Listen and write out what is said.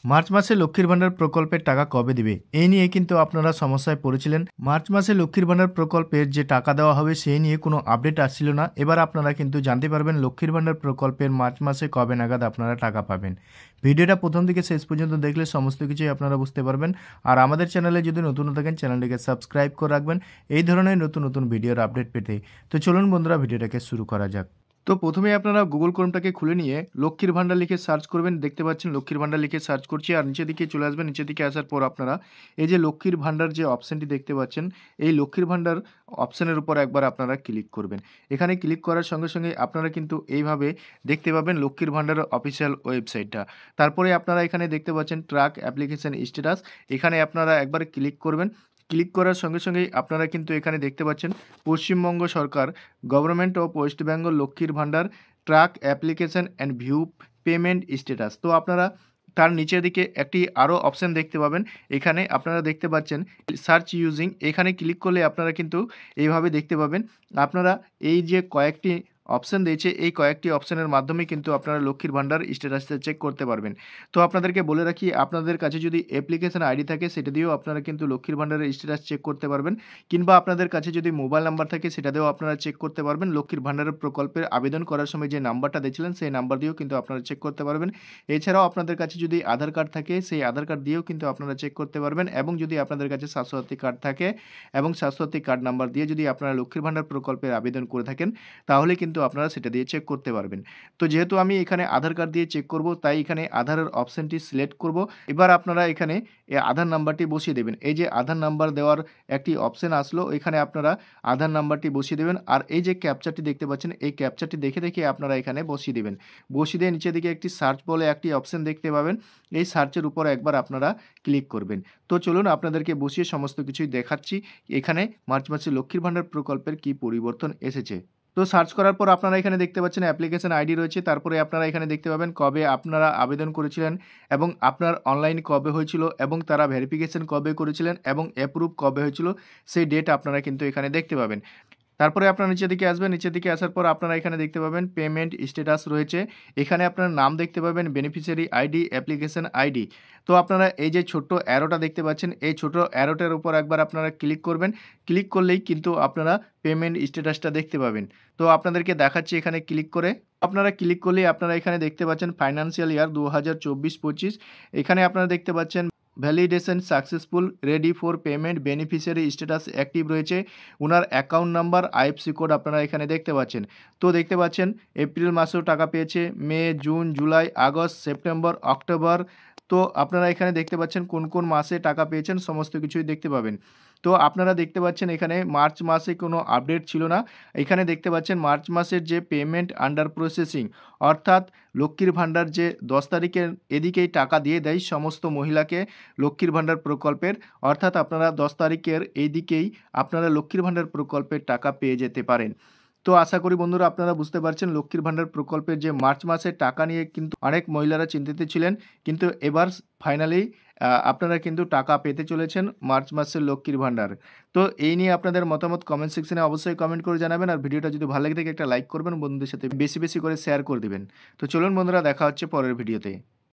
March মাসে লক্ষ্মীর ভান্ডার প্রকল্পের টাকা কবে দিবে এই নিয়ে কিন্তু আপনারা সমস্যায় পড়েছিলেন। মার্চ মাসে লক্ষ্মীর ভান্ডার প্রকল্পের যে টাকা দেওয়া হবে সেই নিয়ে কোনো আপডেট আসছিল না। এবার আপনারা কিন্তু জানতে পারবেন লক্ষ্মীর ভান্ডার প্রকল্পের মার্চ মাসে কবে নাগাদ আপনারা টাকা পাবেন। ভিডিওটা প্রথম থেকে শেষ পর্যন্ত দেখলে সমস্ত কিছুই আপনারা বুঝতে পারবেন। আর আমাদের চ্যানেলে যদি নতুন থাকেন চ্যানেলটিকে সাবস্ক্রাইব করে রাখবেন এই ধরনের নতুন নতুন ভিডিওর আপডেট পেতে। তো চলুন বন্ধুরা ভিডিওটাকে শুরু করা যাক। তো প্রথমে আপনারা গুগল ক্রোমটাকে খুলে নিয়ে লক্ষ্মীর ভান্ডার লিখে সার্চ করবেন। দেখতে পাচ্ছেন লক্ষ্মীর ভান্ডার লিখে সার্চ করছি আর নিচের দিকে চলে আসবেন। নিচের দিকে আসার পর আপনারা এই যে লক্ষ্মীর ভান্ডার যে অপশানটি দেখতে পাচ্ছেন এই লক্ষ্মীর ভান্ডার অপশানের উপর একবার আপনারা ক্লিক করবেন। এখানে ক্লিক করার সঙ্গে সঙ্গে আপনারা কিন্তু এইভাবে দেখতে পাবেন লক্ষ্মীর ভান্ডারের অফিসিয়াল ওয়েবসাইটটা। তারপরে আপনারা এখানে দেখতে পাচ্ছেন ট্র্যাক অ্যাপ্লিকেশন স্ট্যাটাস, এখানে আপনারা একবার ক্লিক করবেন। ক্লিক করার সঙ্গে সঙ্গেই আপনারা কিন্তু এখানে দেখতে পাচ্ছেন পশ্চিমবঙ্গ সরকার গভর্নমেন্ট অফ ওয়েস্ট বেঙ্গল লক্ষ্মীর ভান্ডার track application and view payment status. তো আপনারা তার নিচের দিকে একটি আরও অপশান দেখতে পাবেন। এখানে আপনারা দেখতে পাচ্ছেন সার্চ ইউজিং, এখানে ক্লিক করলে আপনারা কিন্তু এইভাবে দেখতে পাবেন। আপনারা এই যে কয়েকটি অপশান দিয়েছে এই কয়েকটি অপশানের মাধ্যমে কিন্তু আপনারা লক্ষ্মীর ভান্ডার স্ট্যাটাসটা চেক করতে পারবেন। তো আপনাদেরকে বলে রাখি, আপনাদের কাছে যদি অ্যাপ্লিকেশন আইডি থাকে সেটা দিয়েও আপনারা কিন্তু লক্ষ্মীর ভান্ডারের স্ট্যাটাস চেক করতে পারবেন, কিংবা আপনাদের কাছে যদি মোবাইল নাম্বার থাকে সেটা দিয়েও আপনারা চেক করতে পারবেন। লক্ষ্মীর ভান্ডারের প্রকল্পের আবেদন করার সময় যে নাম্বারটা দিয়েছিলেন সেই নাম্বার দিয়েও কিন্তু আপনারা চেক করতে পারবেন। এছাড়াও আপনাদের কাছে যদি আধার কার্ড থাকে সেই আধার কার্ড দিয়েও কিন্তু আপনারা চেক করতে পারবেন, এবং যদি আপনাদের কাছে স্বাস্থ্যসাথী কার্ড থাকে এবং স্বাস্থ্যসাথী কার্ড নাম্বার দিয়ে যদি আপনারা লক্ষ্মীর ভান্ডার প্রকল্পের আবেদন করে থাকেন তাহলে কিন্তু আপনারা সেটা দিয়ে চেক করতে পারবেন। তো যেহেতু আমি এখানে আধার কার্ড দিয়ে চেক করব তাই এখানে আধারের অপশানটি সিলেক্ট করব। এবার আপনারা এখানে আধার নাম্বারটি বসিয়ে দেবেন। এই যে আধার নাম্বার দেওয়ার একটি অপশান আসলো, এখানে আপনারা আধার নাম্বারটি বসিয়ে দেবেন। আর এই যে ক্যাপচারটি দেখতে পাচ্ছেন এই ক্যাপচারটি দেখে দেখে আপনারা এখানে বসিয়ে দেবেন। বসিয়ে দিয়ে নিচের দিকে একটি সার্চ বলে একটি অপশান দেখতে পাবেন, এই সার্চের উপর একবার আপনারা ক্লিক করবেন। তো চলুন আপনাদেরকে বসিয়ে সমস্ত কিছুই দেখাচ্ছি এখানে মার্চ মাসে লক্ষ্মীর ভান্ডার প্রকল্পের কি পরিবর্তন এসেছে। তো সার্চ করার পর আপনারা এখানে দেখতে পাচ্ছেন অ্যাপ্লিকেশন আইডি রয়েছে, তারপরে আপনারা এখানে দেখতে পাবেন কবে আপনারা আবেদন করেছিলেন এবং আপনার অনলাইন কবে হয়েছিল এবং তারা ভেরিফিকেশন কবে করেছিলেন এবং অ্যাপ্রুভ কবে হয়েছিল সেই ডেট আপনারা কিন্তু এখানে দেখতে পাবেন। তারপরে আপনারা নিচের দিকে আসবেন। নিচের দিকে আসার পর আপনারা এখানে দেখতে পাবেন পেমেন্ট স্ট্যাটাস রয়েছে, এখানে আপনার নাম দেখতে পাবেন, বেনিফিশিয়ারি আইডি, অ্যাপ্লিকেশন আইডি। তো আপনারা এই যে ছোট্ট অ্যারোটা দেখতে পাচ্ছেন এই ছোট অ্যারোটার উপর একবার আপনারা ক্লিক করবেন। ক্লিক করলেই কিন্তু আপনারা পেমেন্ট স্ট্যাটাসটা দেখতে পাবেন। তো আপনাদেরকে দেখাচ্ছি এখানে ক্লিক করে। আপনারা ক্লিক করলেই আপনারা এখানে দেখতে পাচ্ছেন ফাইন্যান্সিয়াল ইয়ার 2024-25, এখানে আপনারা দেখতে পাচ্ছেন validation successful, ready for payment, beneficiary status active রয়েছে, ওনার অ্যাকাউন্ট নাম্বার, আইএফসি কোড আপনারা এখানে দেখতে পাচ্ছেন। তো দেখতে পাচ্ছেন এপ্রিল মাসেও টাকা পেয়েছে, May, June, July, August, September, October. তো আপনারা এখানে দেখতে পাচ্ছেন কোন কোন মাসে টাকা পেয়েছেন সমস্ত কিছুই দেখতে পাবেন। তো আপনারা দেখতে পাচ্ছেন এখানে মার্চ মাসে কোনো আপডেট ছিল না। এখানে দেখতে পাচ্ছেন মার্চ মাসের যে পেমেন্ট আন্ডার প্রসেসিং, অর্থাৎ লক্ষ্মীর ভান্ডার যে 10 তারিখের এদিকেই টাকা দিয়ে দেয় সমস্ত মহিলাকে লক্ষ্মীর ভান্ডার প্রকল্পের, অর্থাৎ আপনারা 10 তারিখের এই দিকেই আপনারা লক্ষ্মীর ভান্ডার প্রকল্পের টাকা পেয়ে যেতে পারেন। তো আশা করি বন্ধুরা আপনারা বুঝতে পারছেন লক্ষ্মীর ভান্ডার প্রকল্পের যে মার্চ মাসের টাকা নিয়ে কিন্তু অনেক মহিলারা চিন্তিত ছিলেন, কিন্তু এবার ফাইনালি আপনারা কিন্তু টাকা পেতে চলেছেন মার্চ মাসের লক্ষ্মীর ভান্ডার। তো এই নিয়ে আপনাদের মতামত কমেন্ট সেকশনে অবশ্যই কমেন্ট করে জানাবেন, আর ভিডিওটা যদি ভালো লাগে থাকে একটা লাইক করবেন, বন্ধুদের সাথে বেশি বেশি করে শেয়ার করে দিবেন। তো চলুন বন্ধুরা দেখা হচ্ছে পরের ভিডিওতে।